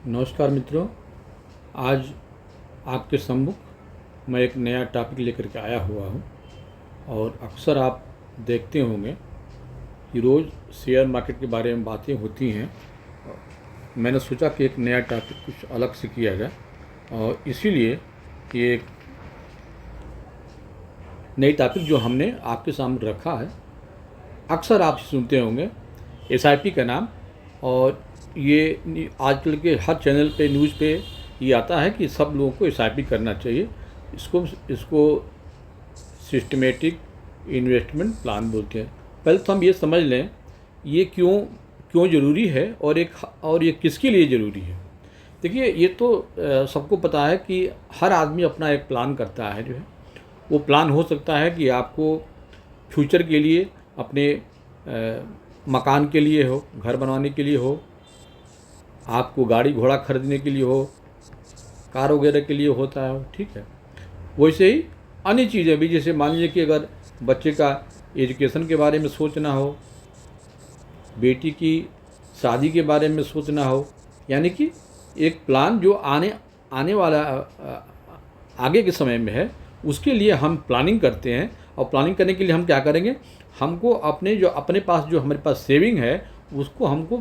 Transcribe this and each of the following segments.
नमस्कार मित्रों, आज आपके सम्मुख मैं एक नया टॉपिक लेकर के आया हुआ हूँ। और अक्सर आप देखते होंगे कि रोज़ शेयर मार्केट के बारे में बातें होती हैं। मैंने सोचा कि एक नया टॉपिक कुछ अलग से किया जाए, और इसीलिए ये एक नई टॉपिक जो हमने आपके सामने रखा है। अक्सर आप सुनते होंगे एसआईपी का नाम, और ये आजकल के हर चैनल पे न्यूज़ पे ये आता है कि सब लोगों को एसआईपी करना चाहिए। इसको सिस्टमेटिक इन्वेस्टमेंट प्लान बोलते हैं। पहले तो हम ये समझ लें ये क्यों ज़रूरी है और ये किसके लिए ज़रूरी है। देखिए, ये तो सबको पता है कि हर आदमी अपना एक प्लान करता है। जो है वो प्लान हो सकता है कि आपको फ्यूचर के लिए, अपने मकान के लिए हो, घर बनवाने के लिए हो, आपको गाड़ी घोड़ा खरीदने के लिए हो, कार वगैरह के लिए होता है, ठीक है। वैसे ही अन्य चीज़ें भी, जैसे मान लीजिए कि अगर बच्चे का एजुकेशन के बारे में सोचना हो, बेटी की शादी के बारे में सोचना हो, यानी कि एक प्लान जो आने वाला आगे के समय में है, उसके लिए हम प्लानिंग करते हैं। और प्लानिंग करने के लिए हम क्या करेंगे, हमको अपने पास जो हमारे पास सेविंग है उसको हमको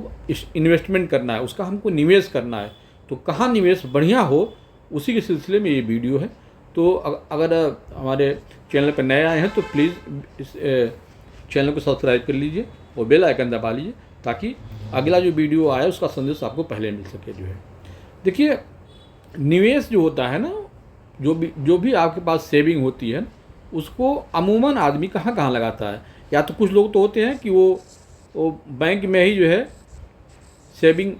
इन्वेस्टमेंट करना है, उसका हमको निवेश करना है। तो कहाँ निवेश बढ़िया हो, उसी के सिलसिले में ये वीडियो है। तो अगर हमारे चैनल पर नए आए हैं तो प्लीज़ इस चैनल को सब्सक्राइब कर लीजिए और बेल आइकन दबा लीजिए, ताकि अगला जो वीडियो आए उसका संदेश आपको पहले मिल सके। जो है देखिए, निवेश जो होता है ना, जो भी आपके पास सेविंग होती है, उसको अमूमन आदमी कहाँ कहाँ लगाता है। या तो कुछ लोग तो होते हैं कि वो बैंक में ही जो है सेविंग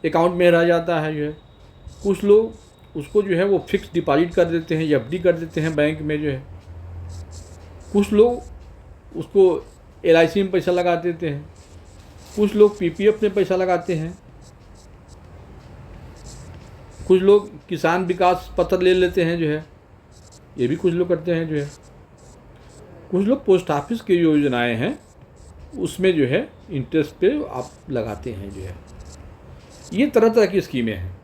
अकाउंट में रह जाता है। जो है कुछ लोग उसको जो है वो फिक्स डिपॉजिट कर देते हैं, एफडी कर देते हैं बैंक में। जो है कुछ लोग उसको एलआईसी में पैसा लगा देते हैं, कुछ लोग पीपीएफ में पैसा लगाते हैं, कुछ लोग किसान विकास पत्र ले लेते हैं। जो है ये भी कुछ लोग करते हैं। जो है कुछ लोग पोस्ट ऑफिस की योजनाएं हैं उसमें जो है इंटरेस्ट पे आप लगाते हैं। जो है ये तरह तरह की स्कीमें हैं।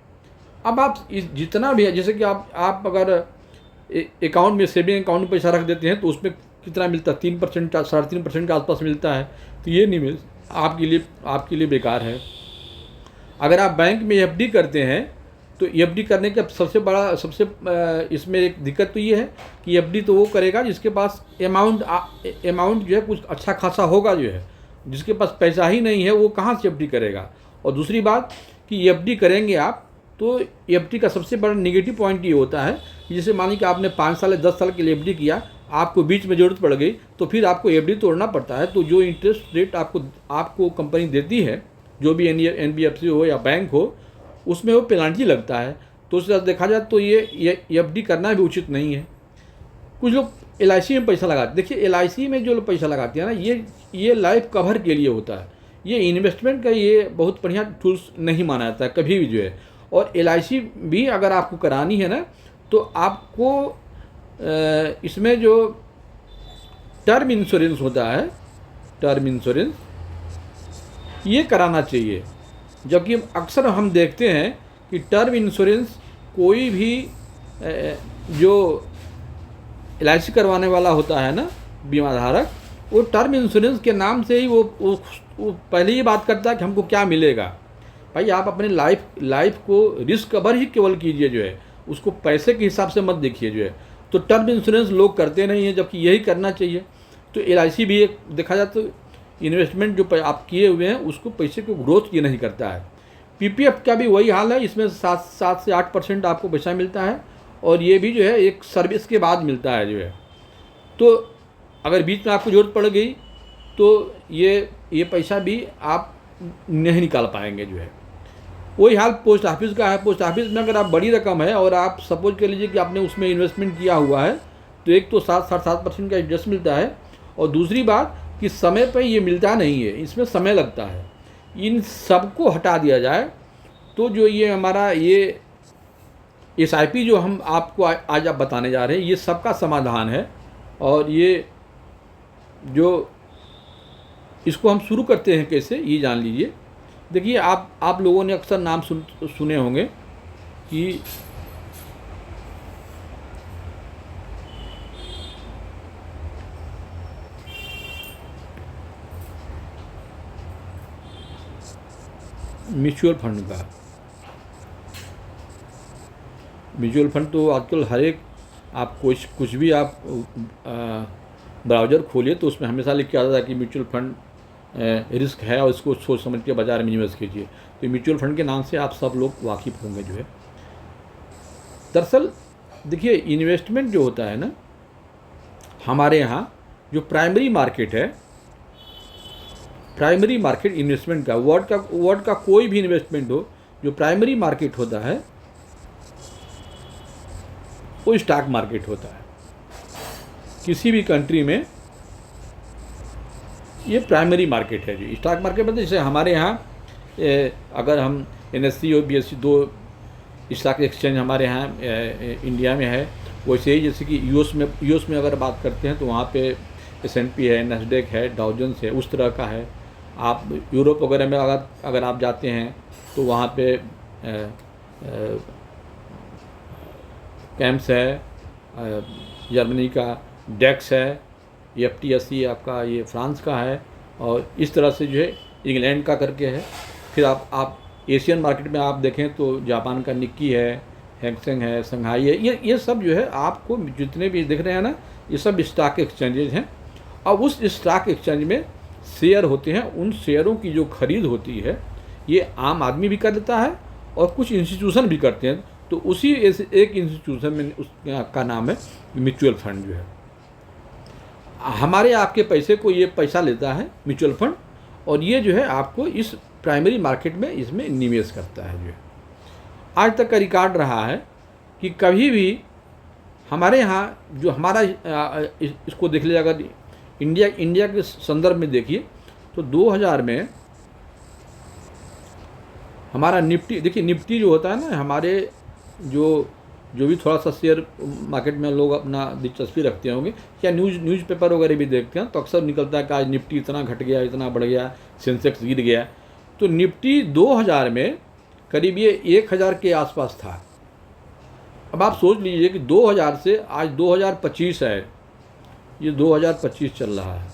अब आप जितना भी है, जैसे कि आप अगर अकाउंट में, सेविंग अकाउंट में पैसा रख देते हैं तो उसमें कितना मिलता है, 3%, 3.5% के आसपास मिलता है। तो ये निवेश आपके लिए बेकार है। अगर आप बैंक में एफडी करते हैं तो एफडी करने का सबसे इसमें एक दिक्कत तो ये है कि एफडी तो वो करेगा जिसके पास अमाउंट जो है कुछ अच्छा खासा होगा। जो है जिसके पास पैसा ही नहीं है वो कहाँ से एफडी करेगा। और दूसरी बात कि एफडी करेंगे आप, तो एफडी का सबसे बड़ा नेगेटिव पॉइंट ये होता है कि जैसे मानिए कि आपने 5 साल या 10 साल के लिए एफडी किया, आपको बीच में ज़रूरत पड़ गई तो फिर आपको एफडी तोड़ना पड़ता है। तो जो इंटरेस्ट रेट आपको कंपनी देती है, जो भी एनबीएफसी हो या बैंक हो, उसमें वो पेनाल्टी लगता है। तो उससे देखा जाए तो ये एफडी करना भी उचित नहीं है। कुछ लोग एलआईसी में पैसा लगाते, देखिए एलआईसी में जो लोग पैसा लगाते हैं ना, ये लाइफ कवर के लिए होता है। ये इन्वेस्टमेंट का ये बहुत बढ़िया टूल्स नहीं माना जाता है कभी भी। जो है और एलआईसी भी अगर आपको करानी है ना, तो आपको इसमें जो टर्म इंश्योरेंस होता है, टर्म इंश्योरेंस ये कराना चाहिए। जबकि अक्सर हम देखते हैं कि टर्म इंश्योरेंस कोई भी जो एलआईसी करवाने वाला होता है ना, बीमा धारक, वो टर्म इंश्योरेंस के नाम से ही वो पहले ही बात करता है कि हमको क्या मिलेगा। भाई आप अपने लाइफ को रिस्क कवर ही केवल कीजिए। जो है उसको पैसे के हिसाब से मत देखिए। जो है तो टर्म इंश्योरेंस लोग करते नहीं हैं, जबकि यही करना चाहिए। तो एलआईसी भी एक देखा जाए तो इन्वेस्टमेंट जो आप किए हुए हैं उसको पैसे को ग्रोथ ये नहीं करता है। पीपीएफ का भी वही हाल है, इसमें 7 से 8% आपको पैसा मिलता है, और ये भी जो है एक सर्विस के बाद मिलता है। जो है तो अगर बीच में आपको ज़रूरत पड़ गई तो ये पैसा भी आप नहीं निकाल पाएंगे। जो है वही हाल पोस्ट ऑफिस का है। पोस्ट ऑफिस में अगर आप बड़ी रकम है और आप सपोज कर लीजिए कि आपने उसमें इन्वेस्टमेंट किया हुआ है, तो एक तो 7.7% का इंटरेस्ट मिलता है, और दूसरी बात कि समय पर ये मिलता नहीं है, इसमें समय लगता है। इन सबको हटा दिया जाए तो जो ये हमारा ये एसआईपी जो हम आपको आज आप बताने जा रहे हैं, ये सबका समाधान है। और ये जो इसको हम शुरू करते हैं कैसे, ये जान लीजिए। देखिए आप लोगों ने अक्सर नाम सुने होंगे कि म्यूचुअल फंड का। म्यूचुअल फंड तो आजकल हर एक, आप कुछ भी आप ब्राउज़र खोलिए तो उसमें हमेशा लिख के आता है कि म्यूचुअल फंड रिस्क है और इसको सोच समझ के बाज़ार में निवेश कीजिए। तो म्यूचुअल फंड के नाम से आप सब लोग वाकिफ़ होंगे जो है। दरअसल देखिए, इन्वेस्टमेंट जो होता है ना, हमारे यहाँ जो प्राइमरी मार्केट है, प्राइमरी मार्केट इन्वेस्टमेंट का, वर्ल्ड का कोई भी इन्वेस्टमेंट हो, जो प्राइमरी मार्केट होता है वो स्टॉक मार्केट होता है। किसी भी कंट्री में ये प्राइमरी मार्केट है जी। स्टॉक मार्केट मतलब जैसे हमारे यहाँ अगर हम NSE और BSE 2 स्टॉक एक्सचेंज हमारे यहाँ इंडिया में है, वैसे ही जैसे कि यूएस में अगर बात करते हैं तो वहाँ पे S&P है, नैस्डैक है, डाउ जोन्स है, उस तरह का है। आप यूरोप वगैरह में अगर आप जाते हैं तो वहाँ पे कैम्प्स है, जर्मनी का डेक्स है, FTSE आपका ये फ्रांस का है, और इस तरह से जो है इंग्लैंड का करके है। फिर आप एशियन मार्केट में आप देखें तो जापान का निक्की है, हैंगसेंग है, संघाई है, ये सब जो है आपको जितने भी दिख रहे हैं ना, ये सब स्टॉक एक्सचेंजेज हैं। अब उस स्टॉक एक्सचेंज में शेयर होते हैं, उन शेयरों की जो खरीद होती है ये आम आदमी भी कर लेता है और कुछ इंस्टीट्यूशन भी करते हैं। तो उसी एक इंस्टीट्यूशन में उसका नाम है म्यूचुअल फंड जो है। हमारे आपके पैसे को ये पैसा लेता है म्यूचुअल फंड, और ये जो है आपको इस प्राइमरी मार्केट में इसमें निवेश करता है जो है। आज तक का रिकॉर्ड रहा है कि कभी भी हमारे यहाँ जो हमारा इसको देख लिया, अगर इंडिया के संदर्भ में देखिए तो 2000 में हमारा निफ्टी, देखिए निफ्टी जो होता है ना, हमारे जो भी थोड़ा सा शेयर मार्केट में लोग अपना दिलचस्पी रखते होंगे या न्यूज़पेपर वगैरह भी देखते हैं तो अक्सर निकलता है कि आज निफ्टी इतना घट गया, इतना बढ़ गया, सेंसेक्स गिर गया। तो निफ्टी 2000 में करीब ये 1000 के आसपास था। अब आप सोच लीजिए कि 2000 से आज 2025 है, ये 2025 चल रहा है।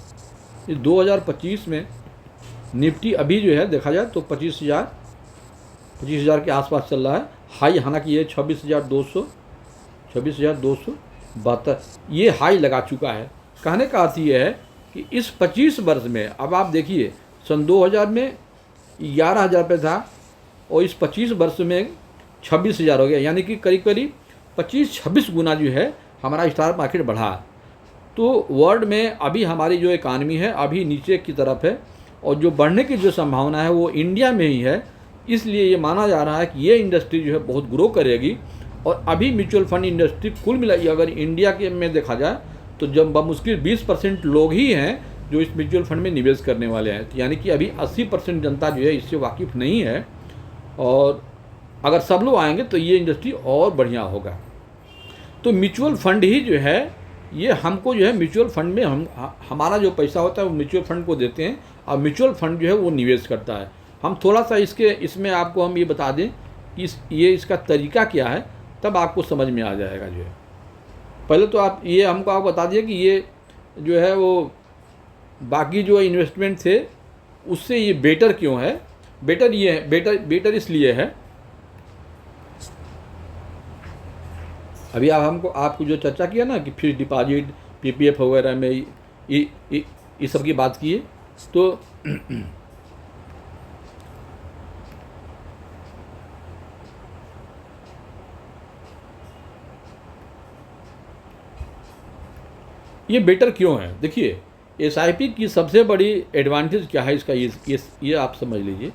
इस 2025 में निफ्टी अभी जो है देखा जाए तो 25,000 के आसपास चल रहा है। हाई हालांकि ये 26,272 ये हाई लगा चुका है। कहने का अर्थ ये है कि इस 25 वर्ष में, अब आप देखिए सन 2000 में 11,000 पे था और इस 25 वर्ष में 26,000 हो गया, यानी कि करीब 25-26 गुना जो है हमारा स्टॉक मार्केट बढ़ा। तो वर्ल्ड में अभी हमारी जो इकानमी है अभी नीचे की तरफ है, और जो बढ़ने की जो संभावना है वो इंडिया में ही है। इसलिए ये माना जा रहा है कि ये इंडस्ट्री जो है बहुत ग्रो करेगी। और अभी म्यूचुअल फंड इंडस्ट्री कुल मिलाई अगर इंडिया के में देखा जाए तो जब बमुश्किल 20% लोग ही हैं जो इस म्यूचुअल फंड में निवेश करने वाले हैं। यानी कि अभी 80% जनता जो है इससे वाकिफ़ नहीं है, और अगर सब लोग आएंगे तो ये इंडस्ट्री और बढ़िया होगा। तो म्यूचुअल फंड ही जो है ये हमको जो है म्यूचुअल फंड में हमारा जो पैसा होता है वो म्यूचुअल फंड को देते हैं, और म्यूचुअल फंड जो है वो निवेश करता है। हम थोड़ा सा इसमें आपको हम ये बता दें कि इसका तरीका क्या है, तब आपको समझ में आ जाएगा जो है। पहले तो आप बता दिए कि ये जो है वो बाकी जो इन्वेस्टमेंट थे उससे ये बेटर क्यों है। बेटर ये है, बेटर इसलिए है, अभी आपको जो चर्चा किया ना कि फिक्स्ड डिपॉजिट, PPF वगैरह में ये सब की बात की है। तो ये बेटर क्यों है, देखिए SIP की सबसे बड़ी एडवांटेज क्या है इसका, ये आप समझ लीजिए।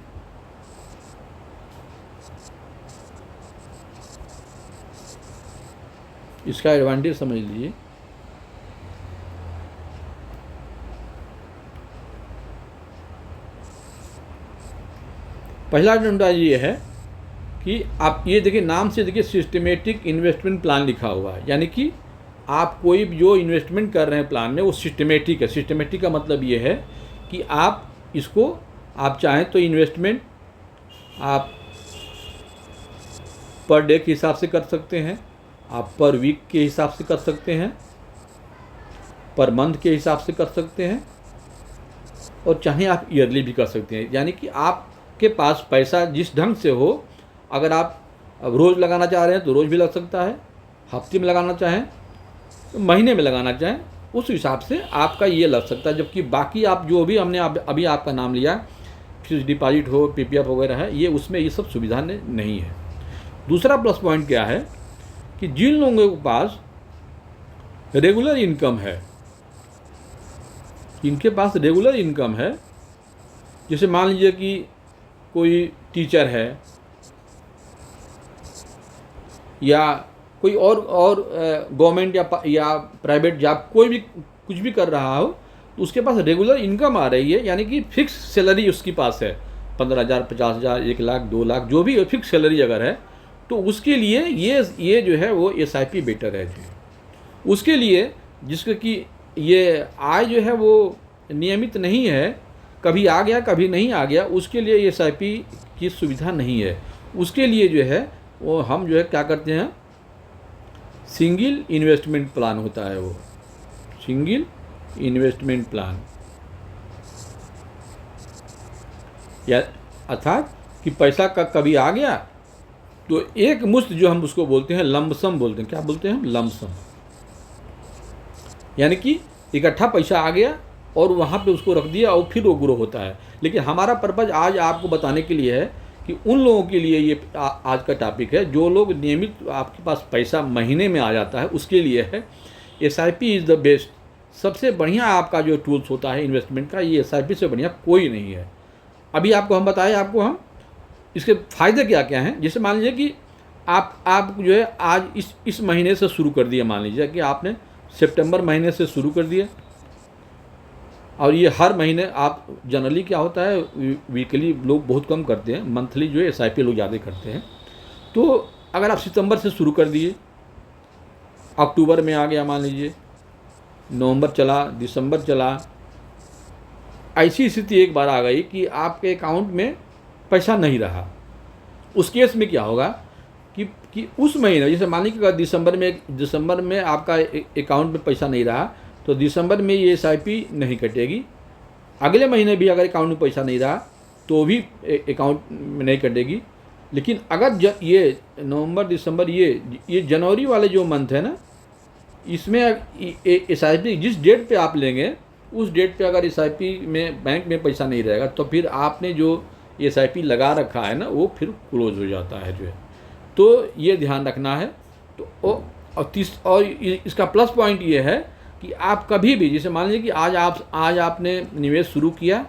इसका एडवांटेज समझ लीजिए। पहला एडवांटेज ये है कि आप ये देखिए, नाम से देखिए सिस्टमेटिक इन्वेस्टमेंट प्लान लिखा हुआ है, यानी कि आप कोई जो इन्वेस्टमेंट कर रहे हैं प्लान में वो सिस्टमेटिक है। सिस्टमेटिक का मतलब ये है कि आप इसको आप चाहें तो इन्वेस्टमेंट आप पर डे के हिसाब से कर सकते हैं, आप पर वीक के हिसाब से कर सकते हैं, पर मंथ के हिसाब से कर सकते हैं, और चाहे आप ईयरली भी कर सकते हैं। यानी कि आपके पास पैसा जिस ढंग से हो, अगर आप अब रोज़ लगाना चाह रहे हैं तो रोज़ भी लग सकता है, हफ्ते में लगाना चाहें तो महीने में लगाना चाहें, उस हिसाब से आपका ये लग सकता है। जबकि बाकी आप जो भी हमने अभी आपका नाम लिया, फिक्स डिपॉजिट हो, पीपीएफ वगैरह है, ये उसमें ये सब सुविधा नहीं है। दूसरा प्लस पॉइंट क्या है कि जिन लोगों के पास रेगुलर इनकम है, इनके पास रेगुलर इनकम है, जैसे मान लीजिए कि कोई टीचर है या कोई और गवर्नमेंट या प्राइवेट जॉब, कोई भी कुछ भी कर रहा हो, तो उसके पास रेगुलर इनकम आ रही है, यानी कि फिक्स सैलरी उसके पास है, 15,000, 50,000, 1 लाख, 2 लाख, जो भी फिक्स सैलरी अगर है, तो उसके लिए ये जो है वो SIP बेटर है जी। उसके लिए जिसके कि ये आय जो है वो नियमित नहीं है, कभी आ गया कभी नहीं आ गया, उसके लिए SIP की सुविधा नहीं है। उसके लिए जो है वो हम जो है क्या करते हैं, सिंगल इन्वेस्टमेंट प्लान होता है, वो सिंगल इन्वेस्टमेंट प्लान, या अर्थात कि पैसा का कभी आ गया तो एक मुश्त जो हम उसको बोलते हैं लमसम बोलते हैं। क्या बोलते हैं हम? लमसम। यानी कि इकट्ठा पैसा आ गया और वहाँ पे उसको रख दिया और फिर वो ग्रो होता है। लेकिन हमारा पर्पज़ आज आपको बताने के लिए है कि उन लोगों के लिए ये आज का टॉपिक है, जो लोग नियमित आपके पास पैसा महीने में आ जाता है, उसके लिए है SIP इज़ द बेस्ट। सबसे बढ़िया आपका जो टूल्स होता है इन्वेस्टमेंट का, ये SIP से बढ़िया कोई नहीं है। अभी आपको हम बताएं, आपको हम इसके फ़ायदे क्या क्या हैं। जैसे मान लीजिए कि आप जो है आज इस महीने से शुरू कर दिया, मान लीजिए कि आपने सितंबर महीने से शुरू कर दिया, और ये हर महीने आप जनरली क्या होता है, वीकली लोग बहुत कम करते हैं, मंथली जो है SIP लोग ज़्यादा करते हैं। तो अगर आप सितंबर से शुरू कर दिए, अक्टूबर में आ गया मान लीजिए, नवंबर चला, दिसंबर चला, ऐसी स्थिति एक बार आ गई कि आपके अकाउंट में पैसा नहीं रहा, उस केस में क्या होगा कि उस महीने, जैसे मान लीजिए दिसंबर में आपका अकाउंट में पैसा नहीं रहा, तो दिसंबर में ये SIP नहीं कटेगी। अगले महीने भी अगर अकाउंट में पैसा नहीं रहा तो भी अकाउंट में नहीं कटेगी। लेकिन अगर ये नवंबर, दिसंबर, ये जनवरी वाले जो मंथ है ना, इसमें SIP जिस डेट पे आप लेंगे, उस डेट पे अगर SIP में बैंक में पैसा नहीं रहेगा, तो फिर आपने जो SIP लगा रखा है ना, वो फिर क्लोज हो जाता है जो है। तो ये ध्यान रखना है। तो और इसका प्लस पॉइंट ये है कि आप कभी भी, जैसे मान लीजिए कि आज आपने निवेश शुरू किया,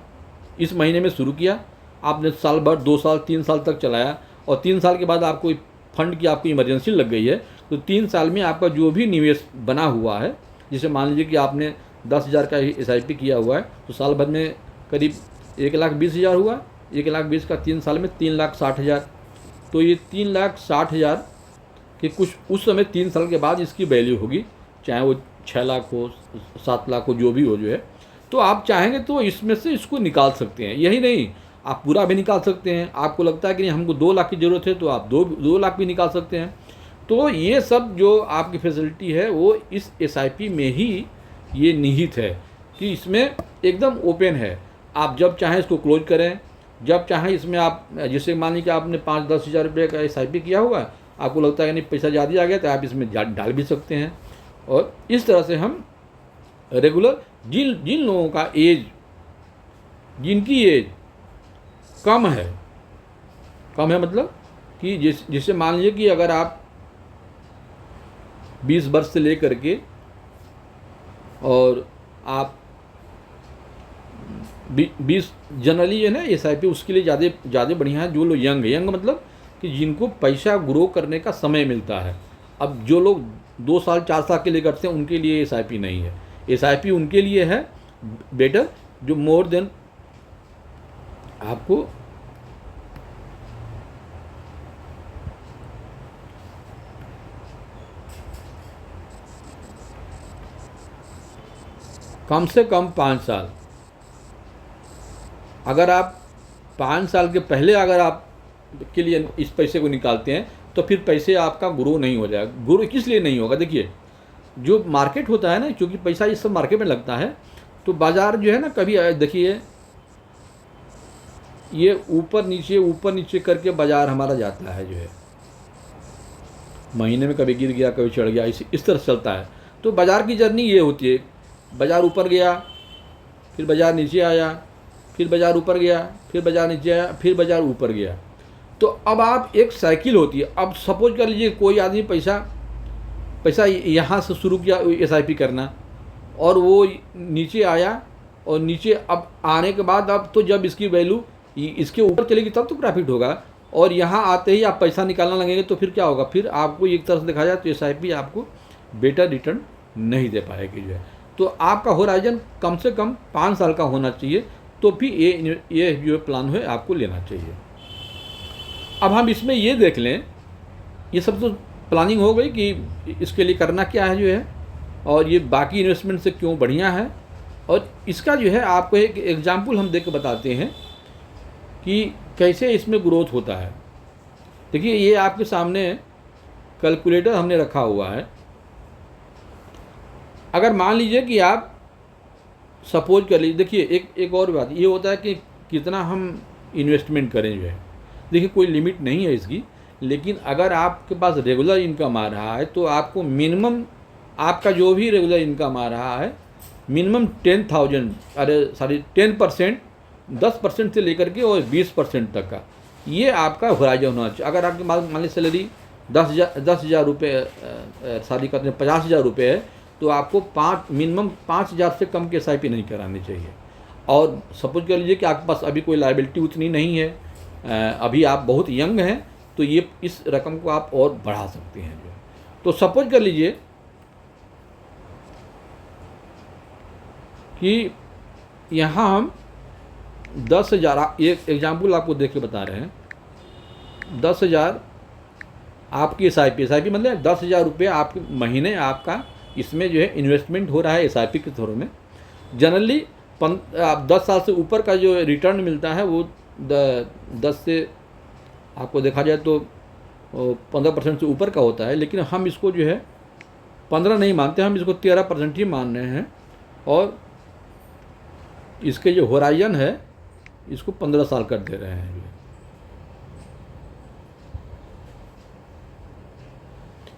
इस महीने में शुरू किया, आपने साल भर, 2 साल, 3 साल तक चलाया, और 3 साल के बाद आपको फंड की आपको इमरजेंसी लग गई है, तो 3 साल में आपका जो भी निवेश बना हुआ है, जैसे मान लीजिए कि आपने 10,000 का SIP किया हुआ है, तो साल भर में करीब 1,20,000 हुआ, 1,20,000 का 3 साल में 3,60,000, तो ये 3,60,000 कि कुछ उस समय 3 साल के बाद इसकी वैल्यू होगी, चाहे वो 6 लाख हो, 7 लाख हो, जो भी हो जो है। तो आप चाहेंगे तो इसमें से इसको निकाल सकते हैं। यही नहीं, आप पूरा भी निकाल सकते हैं। आपको लगता है कि नहीं हमको 2 लाख की ज़रूरत है, तो आप 2 लाख भी निकाल सकते हैं। तो ये सब जो आपकी फैसिलिटी है वो इस SIP में ही ये निहित है कि इसमें एकदम ओपन है। आप जब चाहें इसको क्लोज करें, जब चाहें इसमें आप, जैसे मान लीजिए कि आपने 5-10 हज़ार रुपये का SIP किया हुआ है, आपको लगता है कि नहीं पैसा ज़्यादा आ गया, तो आप इसमें डाल भी सकते हैं। और इस तरह से हम रेगुलर जिन लोगों का एज, जिनकी एज कम है मतलब कि जैसे मान लीजिए कि अगर आप 20 वर्ष से लेकर के और आप 20 जनरली है ना SIP उसके लिए ज़्यादा बढ़िया है। जो लोग यंग मतलब कि जिनको पैसा ग्रो करने का समय मिलता है। अब जो लोग 2 साल 4 साल के लिए करते हैं, उनके लिए SIP नहीं है। SIP उनके लिए है बेटर, जो मोर देन आपको कम से कम 5 साल, अगर आप 5 साल के पहले अगर आप के लिए इस पैसे को निकालते हैं तो फिर पैसे आपका ग्रो नहीं हो जाएगा। ग्रो किस लिए नहीं होगा? देखिए, जो मार्केट होता है ना, क्योंकि पैसा इस सब मार्केट में लगता है, तो बाज़ार जो है ना, कभी देखिए ये ऊपर नीचे करके बाज़ार हमारा जाता है जो है, महीने में कभी गिर गया कभी चढ़ गया, इस तरह चलता है। तो बाज़ार की जर्नी ये होती है, बाज़ार ऊपर गया, फिर बाज़ार नीचे आया, फिर बाज़ार ऊपर गया, फिर बाज़ार नीचे आया, फिर बाज़ार ऊपर गया। तो अब आप एक साइकिल होती है। अब सपोज कर लीजिए कोई आदमी पैसा यहाँ से शुरू किया SIP करना, और वो नीचे आया, और नीचे अब आने के बाद अब तो जब इसकी वैल्यू इसके ऊपर चलेगी तब तो प्रॉफिट होगा, और यहाँ आते ही आप पैसा निकालना लगेंगे तो फिर क्या होगा? फिर आपको एक तरह से देखा जाए तो SIP आपको बेटर रिटर्न नहीं दे पाएगी जो है। तो आपका होराइजन कम से कम 5 साल का होना चाहिए, तो भी ये जो प्लान है आपको लेना चाहिए। अब हम इसमें ये देख लें, ये सब तो प्लानिंग हो गई कि इसके लिए करना क्या है जो है, और ये बाकी इन्वेस्टमेंट से क्यों बढ़िया है। और इसका जो है आपको एक एग्जाम्पल हम देख के बताते हैं कि कैसे इसमें ग्रोथ होता है। देखिए, ये आपके सामने कैलकुलेटर हमने रखा हुआ है। अगर मान लीजिए कि आप सपोज कर लीजिए, देखिए एक और बात ये होता है कि कितना हम इन्वेस्टमेंट करें जो है। देखिए, कोई लिमिट नहीं है इसकी, लेकिन अगर आपके पास रेगुलर इनकम आ रहा है तो आपको मिनिमम, आपका जो भी रेगुलर इनकम आ रहा है, मिनिमम 10% 10% से लेकर के और 20% तक का ये आपका होराइजन होना चाहिए। अगर आपकी मान ली सैलरी 10,000 रुपये, शादी करते हैं 50,000 रुपये है, तो आपको मिनिमम 5,000 से कम के SIP नहीं करानी चाहिए। और सपोज कर लीजिए कि आपके पास अभी कोई लायबिलिटी उतनी नहीं है, अभी आप बहुत यंग हैं, तो ये इस रकम को आप और बढ़ा सकते हैं जो है। तो सपोज कर लीजिए कि यहाँ हम 10,000, एक एग्जाम्पल आपको देख के बता रहे हैं, 10,000 आपकी SIP मतलब 10,000 रुपये आपके महीने आपका इसमें जो है इन्वेस्टमेंट हो रहा है SIP के थ्रू में। जनरली 10 साल से ऊपर का जो रिटर्न मिलता है वो 10 से आपको देखा जाए तो 15% से ऊपर का होता है, लेकिन हम इसको जो है 15 नहीं मानते, हम इसको 13% ही मान रहे हैं, और इसके जो होराइजन है इसको 15 साल कर दे रहे हैं।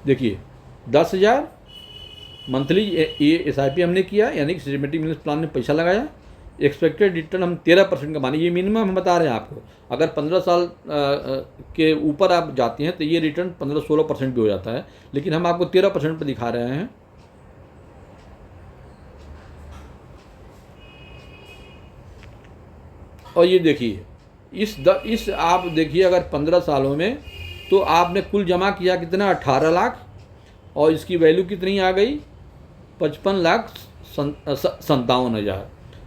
देखिए, 10,000 मंथली ये SIP हमने किया, यानी कि सिस्टमेटिक बिजनेस प्लान में पैसा लगाया, एक्सपेक्टेड रिटर्न हम 13% का माने, ये मिनिमम हम बता रहे हैं आपको। अगर 15 साल के ऊपर आप जाते हैं तो ये रिटर्न 15-16% भी हो जाता है, लेकिन हम आपको 13% पर दिखा रहे हैं। और ये देखिए, इस आप देखिए, अगर 15 सालों में तो आपने कुल जमा किया कितना? 18 लाख, और इसकी वैल्यू कितनी आ गई? 55,57,000।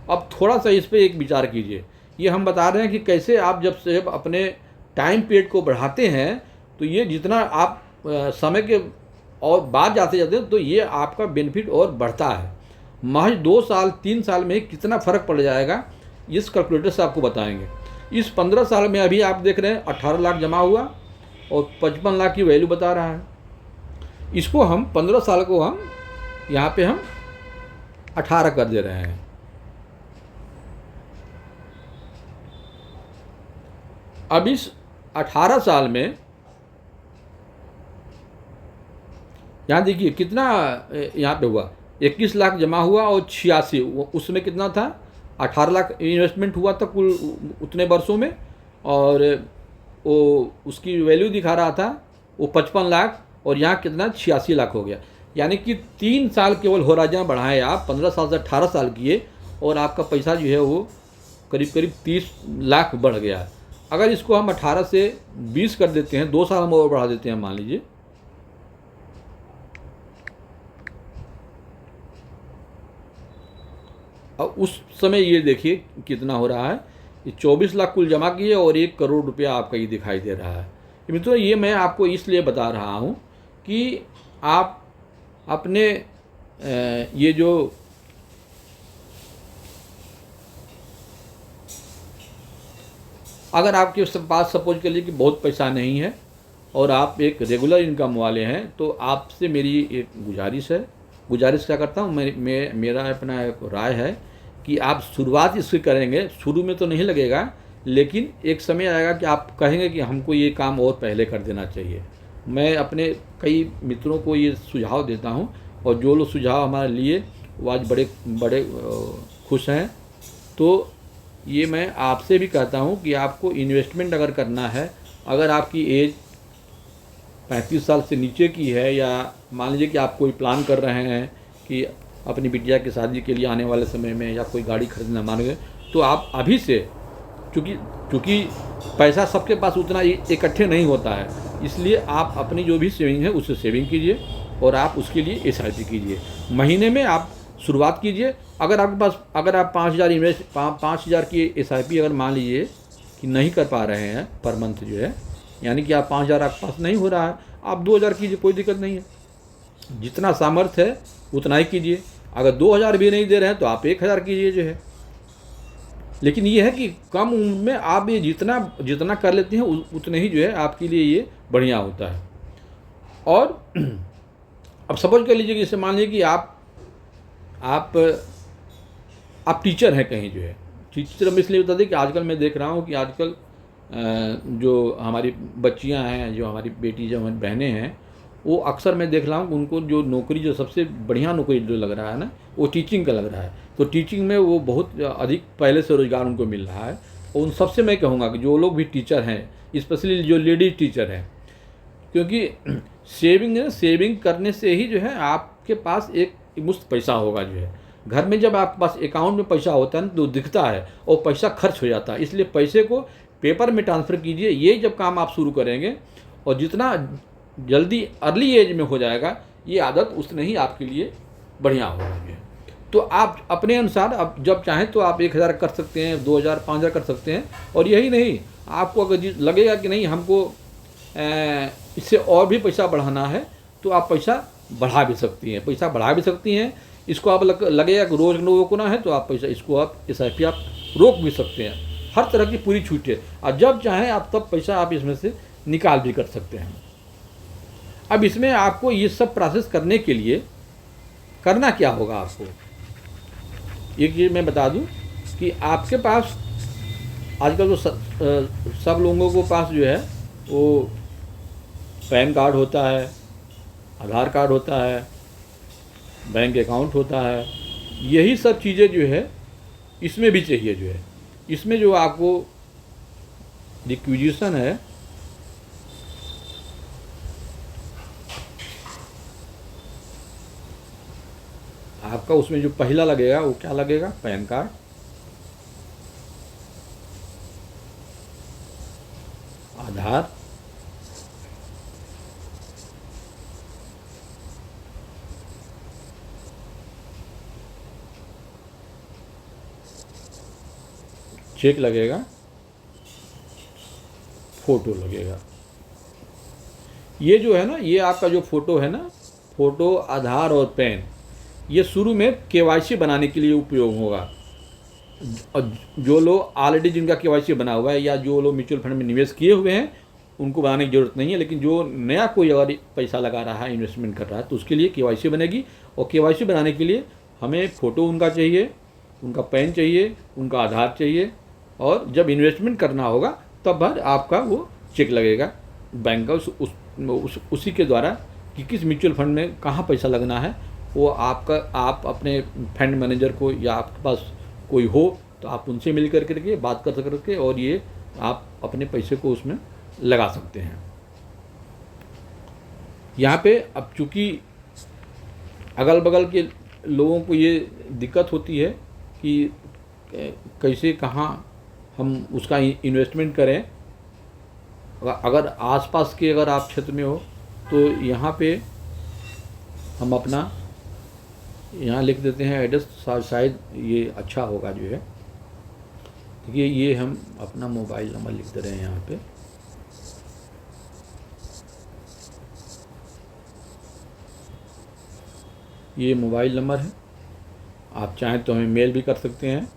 अब थोड़ा सा इस पर एक विचार कीजिए। ये हम बता रहे हैं कि कैसे आप जब से अपने टाइम पीरियड को बढ़ाते हैं तो ये जितना आप समय के और बाद जाते हैं तो ये आपका बेनिफिट और बढ़ता है। महज 2 साल 3 साल में कितना फ़र्क पड़ जाएगा, इस कैलकुलेटर से आपको बताएंगे। इस 15 साल में अभी आप देख रहे हैं 18 लाख जमा हुआ और 55 लाख की वैल्यू बता रहा है। इसको हम 15 साल को हम यहाँ पे हम 18 कर दे रहे हैं। अब इस 18 साल में यहाँ देखिए कितना यहाँ पे हुआ, 21 लाख जमा हुआ और 86, उसमें कितना था? 18 लाख इन्वेस्टमेंट हुआ था कुल उतने वर्षों में, और वो उसकी वैल्यू दिखा रहा था वो 55 लाख, और यहाँ कितना? 86 लाख हो गया। यानी कि 3 साल केवल होराइजन बढ़ाएं आप, 15 साल से 18 साल किए, और आपका पैसा जो है वो करीब करीब 30 लाख बढ़ गया। अगर इसको हम 18 से 20 कर देते हैं, 2 साल हम और बढ़ा देते हैं मान लीजिए, अब उस समय ये देखिए कितना हो रहा है, ये 24 लाख कुल जमा किए और 1 करोड़ रुपया आपका ये दिखाई दे रहा है। मित्रों, ये मैं आपको इसलिए बता रहा हूँ कि आप अपने ये जो अगर आपके पास सपोज कर लीजिए कि बहुत पैसा नहीं है और आप एक रेगुलर इनकम वाले हैं, तो आपसे मेरी एक गुजारिश क्या करता हूँ, मेरा अपना एक राय है कि आप शुरुआत इससे करेंगे, शुरू में तो नहीं लगेगा, लेकिन एक समय आएगा कि आप कहेंगे कि हमको ये काम और पहले कर देना चाहिए। मैं अपने कई मित्रों को ये सुझाव देता हूँ, और जो लोग सुझाव हमारे लिए वो आज बड़े बड़े खुश हैं। तो ये मैं आपसे भी कहता हूँ कि आपको इन्वेस्टमेंट अगर करना है, अगर आपकी एज 35 साल से नीचे की है, या मान लीजिए कि आप कोई प्लान कर रहे हैं कि अपनी बिटिया की शादी के लिए आने वाले समय में, या कोई गाड़ी खरीदना मान गए, तो आप अभी से, चूँकि पैसा सबके पास उतना इकट्ठे नहीं होता है, इसलिए आप अपनी जो भी सेविंग है उससे सेविंग कीजिए, और आप उसके लिए SIP कीजिए। महीने में आप शुरुआत कीजिए। अगर आपके पास, अगर आप 5,000 की SIP अगर मान लीजिए कि नहीं कर पा रहे हैं पर मंथ जो है, यानी कि आप 5,000 आपके पास नहीं हो रहा है, आप 2,000 कीजिए, कोई दिक्कत नहीं है। जितना सामर्थ्य है उतना ही कीजिए। अगर 2,000 भी नहीं दे रहे हैं तो आप 1,000 कीजिए जो है। लेकिन ये है कि कम उम्र में आप ये जितना कर लेते हैं उतने ही जो है आपके लिए ये बढ़िया होता है। और अब सपोज कर लीजिए कि जैसे मान लीजिए कि आप टीचर हैं कहीं जो है। टीचर हम इसलिए बता दें कि आजकल मैं देख रहा हूँ कि आजकल जो हमारी बच्चियाँ हैं, जो हमारी बेटी, जो हमारी बहनें हैं, वो अक्सर मैं देख रहा हूँ उनको जो नौकरी, जो सबसे बढ़िया नौकरी जो लग रहा है ना, वो टीचिंग का लग रहा है। तो टीचिंग में वो बहुत अधिक पहले से रोज़गार उनको मिल रहा है। और उन सबसे मैं कहूँगा कि जो लोग भी टीचर हैं, स्पेशली जो लेडीज टीचर हैं, क्योंकि सेविंग करने से ही जो है आपके पास एक मुश्त पैसा होगा जो है। घर में जब आपके पास अकाउंट में पैसा होता है ना, तो दिखता है और पैसा खर्च हो जाता है। इसलिए पैसे को पेपर में ट्रांसफ़र कीजिए। ये जब काम आप शुरू करेंगे, और जितना जल्दी अर्ली एज में हो जाएगा ये आदत, उतने ही आपके लिए बढ़िया होगी। तो आप अपने अनुसार, अब जब चाहें तो आप 1,000 कर सकते हैं, 2,000, 5,000 कर सकते हैं। और यही नहीं, आपको अगर लगेगा कि नहीं हमको इससे और भी पैसा बढ़ाना है, तो आप पैसा बढ़ा भी सकती हैं। इसको आप लगेगा कि रोज़ रोकना है, तो आप पैसा, इसको आप SIP आप रोक भी सकते हैं। हर तरह की पूरी छूट है, और जब चाहें आप तब पैसा आप इसमें से निकाल भी कर सकते हैं। अब इसमें आपको ये सब प्रोसेस करने के लिए करना क्या होगा आपको, एक चीज़ मैं बता दूं कि आपके पास आजकल तो सब लोगों को पास जो है वो पैन कार्ड होता है, आधार कार्ड होता है, बैंक अकाउंट होता है। यही सब चीज़ें जो है इसमें भी चाहिए जो है। इसमें जो आपको रिक्विजिशन है, आपका उसमें जो पहला लगेगा वो क्या लगेगा, पैन कार्ड, आधार, चेक लगेगा, फ़ोटो लगेगा। ये जो है ना, ये आपका जो फ़ोटो है ना, फ़ोटो, आधार और पैन, ये शुरू में KYC बनाने के लिए उपयोग होगा। और जो लोग ऑलरेडी जिनका KYC बना हुआ है, या जो लोग म्यूचुअल फंड में निवेश किए हुए हैं, उनको बनाने की ज़रूरत नहीं है। लेकिन जो नया कोई अगर पैसा लगा रहा है, इन्वेस्टमेंट कर रहा है, तो उसके लिए KYC बनेगी। और KYC बनाने के लिए हमें फ़ोटो उनका चाहिए, उनका पैन चाहिए, उनका आधार चाहिए। और जब इन्वेस्टमेंट करना होगा तब भर आपका वो चेक लगेगा बैंक का, उसी के द्वारा कि किस म्यूचुअल फंड में कहाँ पैसा लगना है, वो आप अपने फंड मैनेजर को, या आपके पास कोई हो तो आप उनसे मिल करके बात कर करके, और ये आप अपने पैसे को उसमें लगा सकते हैं। यहाँ पे अब चूँकि अगल बगल के लोगों को ये दिक्कत होती है कि कैसे, कहाँ हम उसका इन्वेस्टमेंट करें। अगर आसपास के, अगर आप क्षेत्र में हो, तो यहाँ पे हम अपना यहाँ लिख देते हैं एड्रेस, शायद ये अच्छा होगा जो है। देखिए, ये हम अपना मोबाइल नंबर लिख दे रहे हैं यहाँ पे। ये मोबाइल नंबर है, आप चाहें तो हमें मेल भी कर सकते हैं।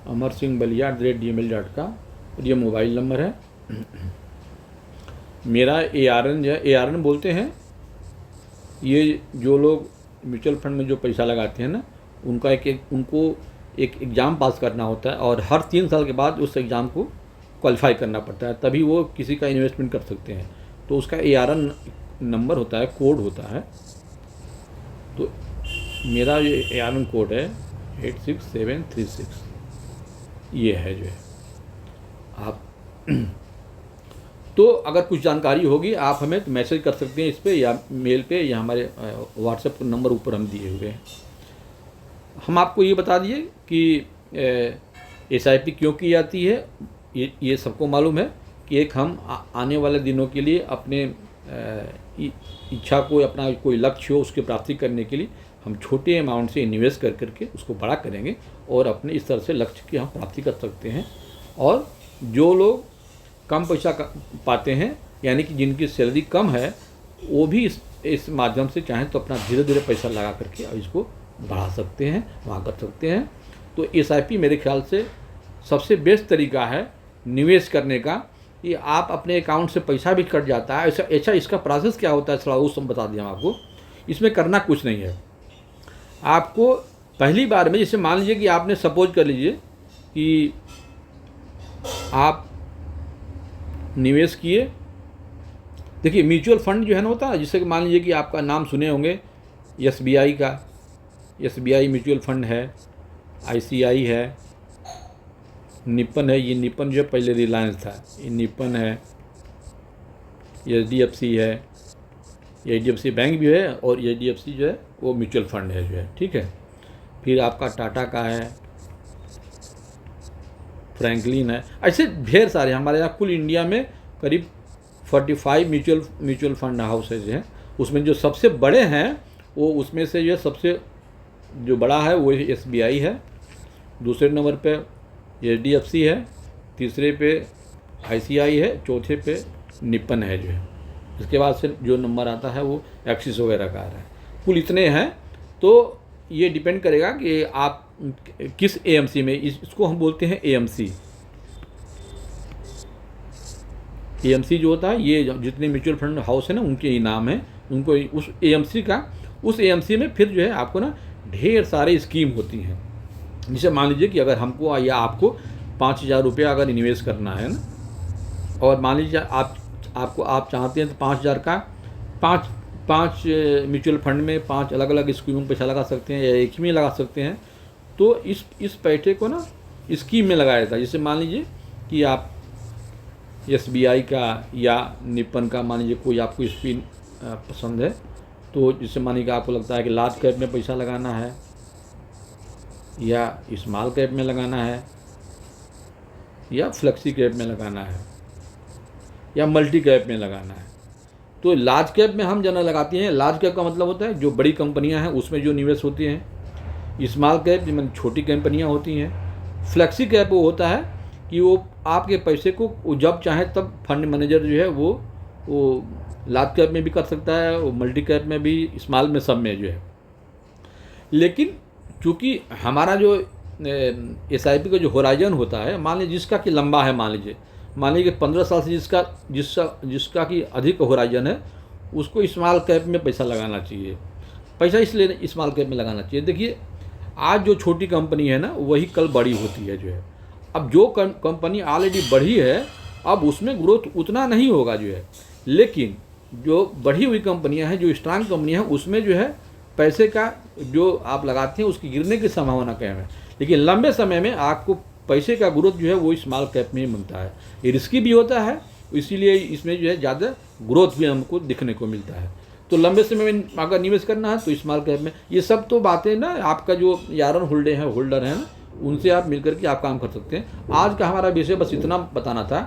amarsinghbalia@gmail.com, और ये मोबाइल नंबर है। मेरा ARN जो है, ARN बोलते हैं, ये जो लोग म्यूचुअल फंड में जो पैसा लगाते हैं ना, उनको एक एग्ज़ाम पास करना होता है और हर 3 साल के बाद उस एग्ज़ाम को क्वालिफाई करना पड़ता है, तभी वो किसी का इन्वेस्टमेंट कर सकते हैं। तो उसका ARN नंबर होता है, कोड होता है। तो मेरा ये ARN कोड है 86736, ये है जो है। आप तो अगर कुछ जानकारी होगी आप हमें तो मैसेज कर सकते हैं इस पे, या मेल पे, या हमारे व्हाट्सएप नंबर ऊपर हम दिए हुए हैं। हम आपको ये बता दिए कि SIP क्यों की जाती है, ये सबको मालूम है कि एक हम आने वाले दिनों के लिए अपने इच्छा को, अपना कोई लक्ष्य हो, उसकी प्राप्ति करने के लिए हम छोटे अमाउंट से इन्वेस्ट कर करके उसको बड़ा करेंगे और अपने इस तरह से लक्ष्य की हम प्राप्ति कर सकते हैं। और जो लोग कम पैसा पाते हैं, यानी कि जिनकी सैलरी कम है, वो भी इस माध्यम से चाहें तो अपना धीरे धीरे पैसा लगा करके और इसको बढ़ा सकते हैं, वहाँ कर सकते हैं। तो SIP मेरे ख्याल से सबसे बेस्ट तरीका है निवेश करने का। कि आप अपने अकाउंट से पैसा भी कट जाता है, ऐसा इसका प्रोसेस क्या होता है थोड़ा उस हम बता दिया आपको। इसमें करना कुछ नहीं है, आपको पहली बार में, जैसे मान लीजिए कि आपने सपोज कर लीजिए कि आप निवेश किए। देखिए म्यूचुअल फंड जो है ना होता है, जिससे कि मान लीजिए कि आपका नाम सुने होंगे SBI का, SBI म्यूचुअल फंड है, ICI है, निपन है, ये निपन जो है पहले रिलायंस था, ये निपन है, HDFC है, HDFC बैंक भी है, और HDFC जो है वो म्यूचुअल फंड है जो है, ठीक है। फिर आपका टाटा का है, फ्रैंकलिन है, ऐसे ढेर सारे हमारे यहाँ कुल इंडिया में करीब 45 म्यूचुअल फंड हाउसेज हैं। उसमें जो सबसे बड़े हैं वो, उसमें से जो सबसे जो बड़ा है वो SBI है, दूसरे नंबर पे HDFC है, तीसरे पे ICI है, चौथे पे निपन है जो है। इसके बाद से जो नंबर आता है वो एक्सिस वगैरह का आ रहा है। कुल इतने हैं। तो ये डिपेंड करेगा कि आप किस AMC में, इसको हम बोलते हैं AMC। AMC जो होता है, ये जितने म्यूचुअल फंड हाउस है ना, उनके ही नाम है। उनको उस AMC में फिर जो है आपको ना ढेर सारे स्कीम होती हैं। जैसे मान लीजिए कि अगर हमको या आपको 5,000 रुपया अगर इन्वेस्ट करना है ना, और मान लीजिए आप चाहते हैं तो 5,000 का पाँच म्यूचुअल फंड में 5 अलग अलग स्कीमों में पैसा लगा सकते हैं, या एक ही में लगा सकते हैं। तो इस पैसे को ना स्कीम में लगाया जाता है। जैसे मान लीजिए कि आप SBI का या निपन का, मान लीजिए कोई आपको स्कीम पसंद है, तो जैसे मान लीजिए आपको लगता है कि लार्ज कैप में पैसा लगाना है, या स्मॉल कैप में लगाना है, या फ्लेक्सी कैप में लगाना है, या मल्टी कैप में लगाना है। तो लार्ज कैप में हम जना लगाते हैं। लार्ज कैप का मतलब होता है जो बड़ी कंपनियां हैं उसमें जो निवेश होती हैं। स्मॉल कैप जिनमें छोटी कंपनियां होती हैं। फ्लेक्सी कैप वो होता है कि वो आपके पैसे को जब चाहे तब फंड मैनेजर जो है वो लार्ज कैप में भी कर सकता है, वो मल्टी कैप में भी, स्मॉल में, सब में जो है। लेकिन चूँकि हमारा जो SIP का जो होराइजन होता है, मान लीजिए जिसका कि लंबा है, मान लीजिए कि 15 साल से जिसका कि अधिक होराइजन है, उसको स्मॉल कैप में पैसा लगाना चाहिए। पैसा इसलिए स्मॉल कैप में लगाना चाहिए। देखिए आज जो छोटी कंपनी है ना, वही कल बड़ी होती है जो है। अब जो कंपनी ऑलरेडी बढ़ी है, अब उसमें ग्रोथ उतना नहीं होगा जो है। लेकिन जो बढ़ी हुई कंपनियां हैं, जो स्ट्रांग कंपनियां हैं, उसमें जो है पैसे का जो आप लगाते हैं उसकी गिरने की संभावना कम है। लेकिन लंबे समय में आपको पैसे का ग्रोथ जो है वो स्मॉल कैप में ही मिलता है। ये रिस्की भी होता है, इसीलिए इसमें जो है ज़्यादा ग्रोथ भी हमको दिखने को मिलता है। तो लंबे समय में अगर निवेश करना है तो स्मॉल कैप में। ये सब तो बातें ना आपका जो ARN होल्डर है ना, उनसे आप मिलकर के आप काम कर सकते हैं। आज का हमारा विषय बस इतना बताना था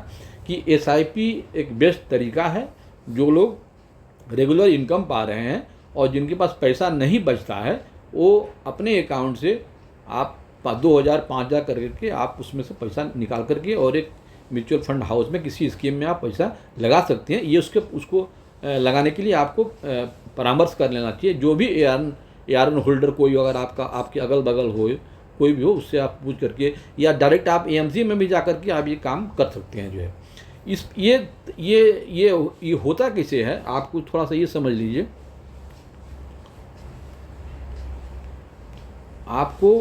कि SIP एक बेस्ट तरीका है। जो लोग रेगुलर इनकम पा रहे हैं और जिनके पास पैसा नहीं बचता है, वो अपने अकाउंट से आप 2,000 5,000 करके आप उसमें से पैसा निकाल करके और एक म्यूचुअल फंड हाउस में किसी स्कीम में आप पैसा लगा सकते हैं। ये उसको लगाने के लिए आपको परामर्श कर लेना चाहिए। जो भी ARN होल्डर कोई अगर आपके अगल बगल हो, कोई भी हो उससे आप पूछ करके, या डायरेक्ट आप एएमसी में भी जा करके आप ये काम कर सकते हैं जो है। इस ये होता कैसे है, आपको थोड़ा सा ये समझ लीजिए। आपको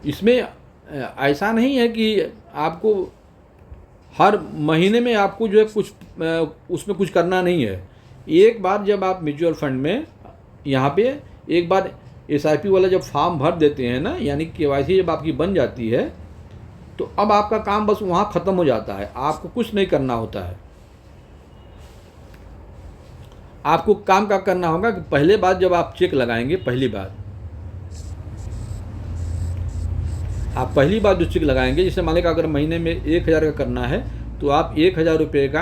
इसमें ऐसा नहीं है कि आपको हर महीने में आपको जो है कुछ उसमें कुछ करना नहीं है। एक बार जब आप म्यूचुअल फंड में यहाँ पे एक बार एसआईपी वाला जब फॉर्म भर देते हैं ना, यानी केवाईसी जब आपकी बन जाती है, तो अब आपका काम बस वहाँ ख़त्म हो जाता है, आपको कुछ नहीं करना होता है। आपको काम क्या करना होगा कि पहले बार जब आप चेक लगाएंगे, आप पहली बार जो चेक लगाएंगे, जैसे मान लें अगर महीने में 1000 का करना है, तो आप 1000 रुपये का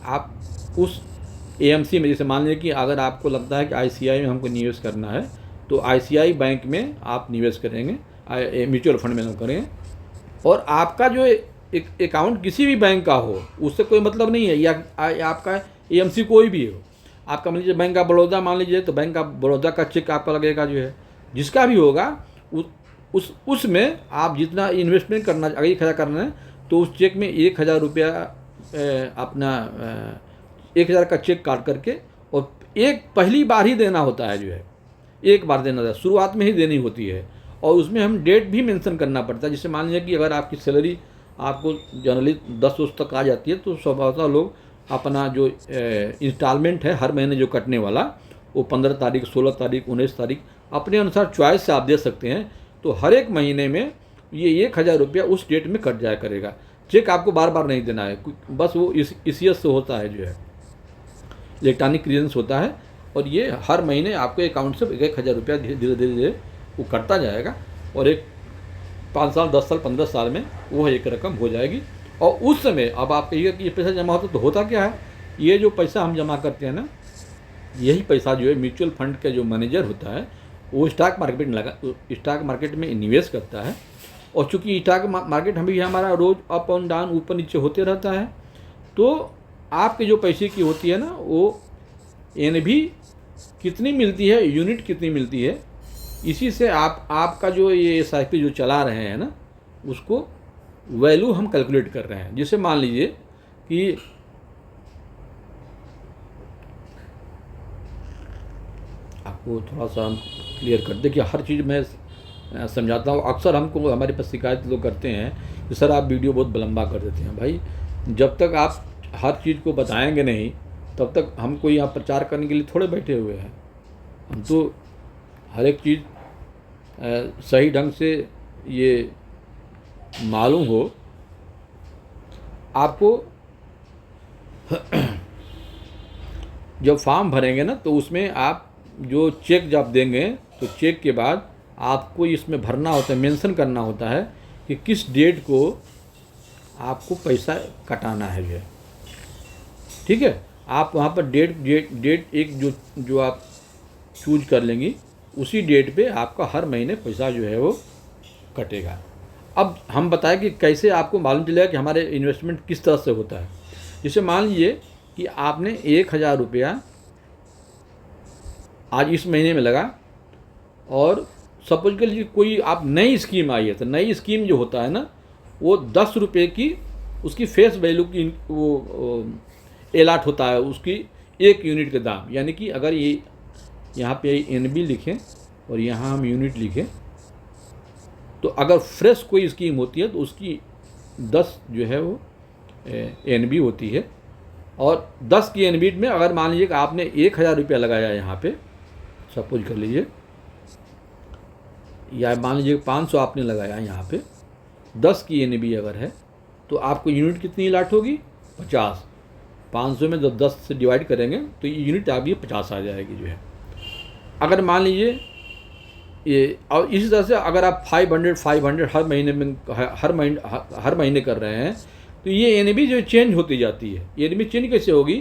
आप उस एएमसी में, जैसे मान लें कि अगर आपको लगता है कि आईसीआई में हमको निवेश करना है, तो आईसीआई बैंक में आप निवेश करेंगे, म्यूचुअल फंड में ना करें। और आपका जो अकाउंट किसी भी बैंक का हो उससे कोई मतलब नहीं है, या आपका एएमसी कोई भी हो, आपका मान लीजिए बैंक ऑफ बड़ौदा मान लीजिए, तो बैंक ऑफ बड़ौदा का चेक आपका लगेगा जो है, जिसका भी होगा उसमें आप जितना इन्वेस्टमेंट करना, अगर 1000 करना है तो उस चेक में 1000 रुपया अपना 1000 का चेक काट करके, और एक पहली बार ही देना होता है जो है, एक बार देना होता है, शुरुआत में ही देनी होती है। और उसमें हम डेट भी मेंशन करना पड़ता है। जैसे मान लीजिए कि अगर आपकी सैलरी आपको जनरली 10 रोज तक आ जाती है, तो स्वभावतः लोग अपना जो इंस्टॉलमेंट है हर महीने जो कटने वाला, वो 15 तारीख, 16 तारीख, 19 तारीख अपने अनुसार चॉइस से आप दे सकते हैं। तो हर एक महीने में ये 1000 रुपया उस डेट में कट जाया करेगा। चेक आपको बार बार नहीं देना है, बस वो ईसीएस से होता है जो है, इलेक्ट्रॉनिक क्लियरेंस होता है, और ये हर महीने आपके अकाउंट से 1000 रुपया धीरे धीरे वो कटता जाएगा, और एक 5 साल, 10 साल, 15 साल में वो एक रकम हो जाएगी। और उस समय अब आप कहिएगा कि ये पैसा जमा होता, तो होता क्या है, ये जो पैसा हम जमा करते हैं ना, यही पैसा जो है म्यूचुअल फंड का जो मैनेजर होता है वो स्टॉक मार्केट में निवेश करता है। और चूंकि स्टॉक मार्केट हमें हमारा रोज़ अप एंड डाउन, ऊपर नीचे होते रहता है, तो आपके जो पैसे की होती है ना, वो एनबी कितनी मिलती है, यूनिट कितनी मिलती है, इसी से आपका जो ये एसआईपी जो चला रहे हैं ना, उसको वैल्यू हम कैलकुलेट कर रहे हैं। जैसे मान लीजिए कि आपको थोड़ा सा हम क्लियर कर दें कि हर चीज़ मैं समझाता हूँ। अक्सर हमको हमारे पास शिकायत लोग करते हैं कि सर आप वीडियो बहुत लंबा कर देते हैं। भाई, जब तक आप हर चीज़ को बताएंगे नहीं, तब तक हम कोई यहाँ प्रचार करने के लिए थोड़े बैठे हुए हैं। हम तो हर एक चीज़ सही ढंग से ये मालूम हो आपको। जब फॉर्म भरेंगे ना, तो उसमें आप जो चेक जब देंगे, तो चेक के बाद आपको इसमें भरना होता है, मेंशन करना होता है कि किस डेट को आपको पैसा कटाना है जो है। ठीक है, आप वहाँ पर डेट एक जो आप चूज कर लेंगी, उसी डेट पे आपका हर महीने पैसा जो है वो कटेगा। अब हम बताएं कि कैसे आपको मालूम चलेगा कि हमारे इन्वेस्टमेंट किस तरह से होता है। जैसे मान लीजिए कि आपने 1000 रुपया आज इस महीने में लगा, और सपोज कर लीजिए कोई आप नई स्कीम आई है, तो नई स्कीम जो होता है ना, वो 10 रुपये की उसकी फेस वैल्यू की वो एलाट होता है, उसकी 1 यूनिट का दाम। यानी कि अगर ये यहाँ पे एनबी लिखें और यहाँ हम यूनिट लिखें, तो अगर फ्रेश कोई स्कीम होती है तो उसकी 10 जो है वो एनबी होती है। और 10 की एनबी में अगर मान लीजिए कि आपने 1000 रुपया लगाया यहाँ पे, सपोज कर लीजिए, या मान लीजिए 500 आपने लगाया यहाँ पे, 10 की एनबी अगर है, तो आपको यूनिट कितनी अलाट होगी? 50। 500 में जब 10 से डिवाइड करेंगे तो ये यूनिट आपकी 50 आ जाएगी जो है। अगर मान लीजिए ये, और इसी तरह से अगर आप 500 हर महीने में हर महीने कर रहे हैं, तो ये एनबी जो चेंज होती जाती है। एनबी चेंज कैसे होगी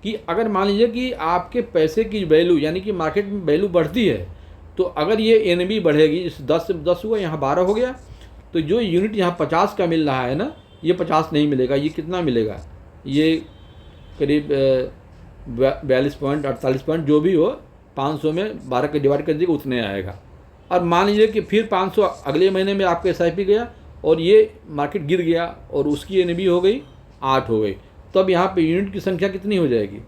कि अगर मान लीजिए कि आपके पैसे की वैल्यू, यानी कि मार्केट में वैल्यू बढ़ती है, तो अगर ये एनबी बढ़ेगी, इस 10 से 10 हुआ, यहाँ 12 हो गया, तो जो यूनिट यहाँ 50 का मिल रहा है ना, ये 50 नहीं मिलेगा। ये कितना मिलेगा? ये करीब 42 पॉइंट 48 पॉइंट जो भी हो, 500 में 12 के डिवाइड कर दीजिएगा उतने आएगा। और मान लीजिए कि फिर 500 अगले महीने में आपका SIP गया और ये मार्केट गिर गया और उसकी NAV हो गई 8 हो गई, तब यहाँ पे यूनिट की संख्या कितनी हो जाएगी?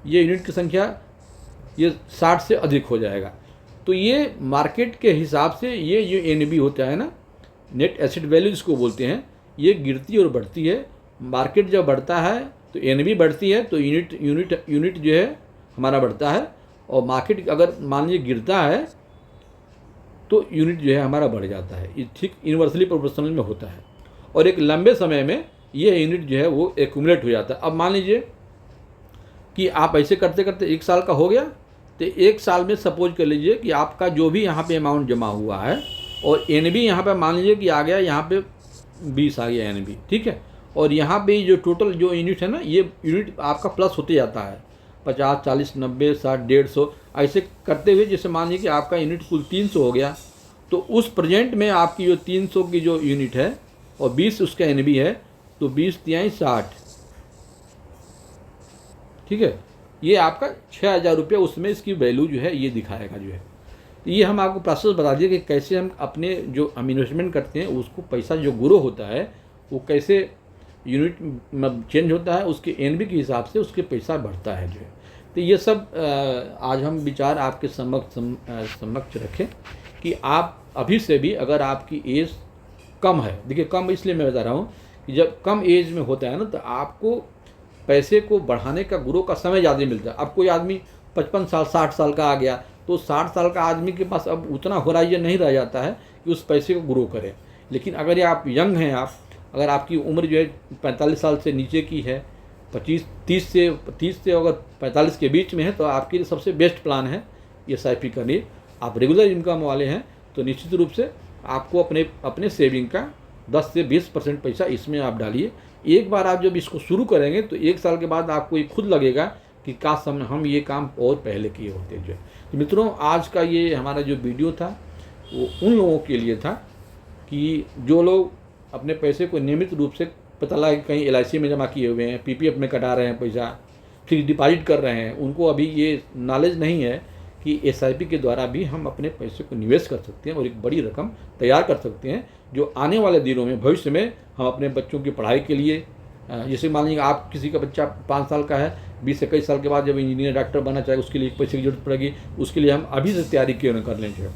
ये यूनिट की संख्या ये 60 से अधिक हो जाएगा। तो ये मार्केट के हिसाब से ये जो NAV होता है ना, नेट एसेट वैल्यू जिसको बोलते हैं, ये गिरती और बढ़ती है। मार्केट जब बढ़ता है तो NAV बढ़ती है, तो यूनिट जो है हमारा बढ़ता है, और मार्केट अगर मान लीजिए गिरता है तो यूनिट जो है हमारा बढ़ जाता है। ये ठीक इन्वर्सली प्रोपोर्शनल में होता है, और एक लंबे समय में ये यूनिट जो है वो एक्यूमुलेट हो जाता है। अब मान लीजिए कि आप ऐसे करते करते 1 साल का हो गया, तो 1 साल में सपोज कर लीजिए कि आपका जो भी यहाँ पे अमाउंट जमा हुआ है, और NAV यहाँ पे मान लीजिए कि आ गया, यहाँ पे 20 आ गया NAV, ठीक है। और यहाँ पे जो टोटल जो यूनिट है ना, ये यूनिट आपका प्लस होते जाता है, 50, 40, 90, 60, 150 ऐसे करते हुए, जैसे मान लीजिए कि आपका यूनिट कुल 300 हो गया, तो उस प्रेजेंट में आपकी जो 300 की जो यूनिट है और 20 उसका NAV है, तो 20 तिहाई 60, ठीक है। ये आपका 6000 रुपये उसमें इसकी वैल्यू जो है ये दिखाएगा जो है। तो ये हम आपको प्रोसेस बता दिए कि कैसे हम अपने जो हम इन्वेस्टमेंट करते हैं उसको पैसा जो ग्रो होता है वो कैसे यूनिट में चेंज होता है, उसके NAV के हिसाब से उसके पैसा बढ़ता है जो है। तो ये सब आज हम विचार आपके समक्ष रखें कि आप अभी से भी, अगर आपकी एज कम है, देखिए कम इसलिए मैं बता रहा हूँ कि जब कम एज में होता है ना, तो आपको पैसे को बढ़ाने का ग्रो का समय ज़्यादा मिलता है। अब कोई आदमी 55 साल 60 साल का आ गया, तो 60 साल का आदमी के पास अब उतना होराइजन नहीं रह जाता है कि उस पैसे को ग्रो करे। लेकिन अगर आप यंग हैं, अगर आपकी उम्र जो है 45 साल से नीचे की है, 30 से अगर 45 के बीच में है, तो आपके लिए सबसे बेस्ट प्लान है SIP करनी। आप रेगुलर इनकम वाले हैं तो निश्चित रूप से आपको अपने सेविंग का 10 से 20% पैसा इसमें आप डालिए। एक बार आप जब इसको शुरू करेंगे तो 1 साल के बाद आपको ये खुद लगेगा कि काश हम ये काम और पहले किए होते जो है। तो मित्रों, आज का ये हमारा जो वीडियो था वो उन लोगों के लिए था कि जो लोग अपने पैसे को नियमित रूप से, पता लगा कि कहीं LIC में जमा किए हुए हैं, PPF में कटा रहे हैं पैसा, फिक्स डिपॉजिट कर रहे हैं, उनको अभी ये नॉलेज नहीं है कि SIP के द्वारा भी हम अपने पैसे को निवेश कर सकते हैं और एक बड़ी रकम तैयार कर सकते हैं, जो आने वाले दिनों में भविष्य में हम अपने बच्चों की पढ़ाई के लिए, जैसे मान लीजिए आप किसी का बच्चा 5 साल का है, 20 से 21 साल के बाद जब इंजीनियर डॉक्टर बनना चाहे उसके लिए पैसे की जरूरत पड़ेगी, उसके लिए हम अभी से तैयारी क्यों न कर लें। जो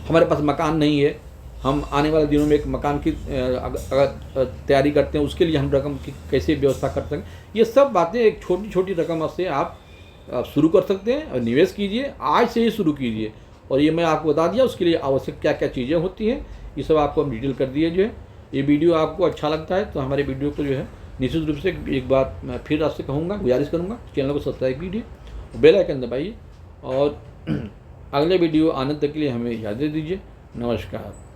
हमारे पास मकान नहीं है, हम आने वाले दिनों में एक मकान की अगर तैयारी करते हैं, उसके लिए हम रकम की कैसे व्यवस्था कर सकें, ये सब बातें एक छोटी छोटी रकम से आप शुरू कर सकते हैं और निवेश कीजिए, आज से ही शुरू कीजिए। और ये मैं आपको बता दिया उसके लिए आवश्यक क्या क्या चीज़ें होती हैं, ये सब आपको हम डिटेल कर दिए जो है। ये वीडियो आपको अच्छा लगता है तो हमारे वीडियो को जो है निश्चित रूप से एक बार मैं फिर आपसे कहूँगा, गुजारिश करूँगा, चैनल को सब्सक्राइब कीजिए, बेल आइकन दबाइए, और अगले वीडियो आने तक के लिए हमें इजाज़त दीजिए। नमस्कार।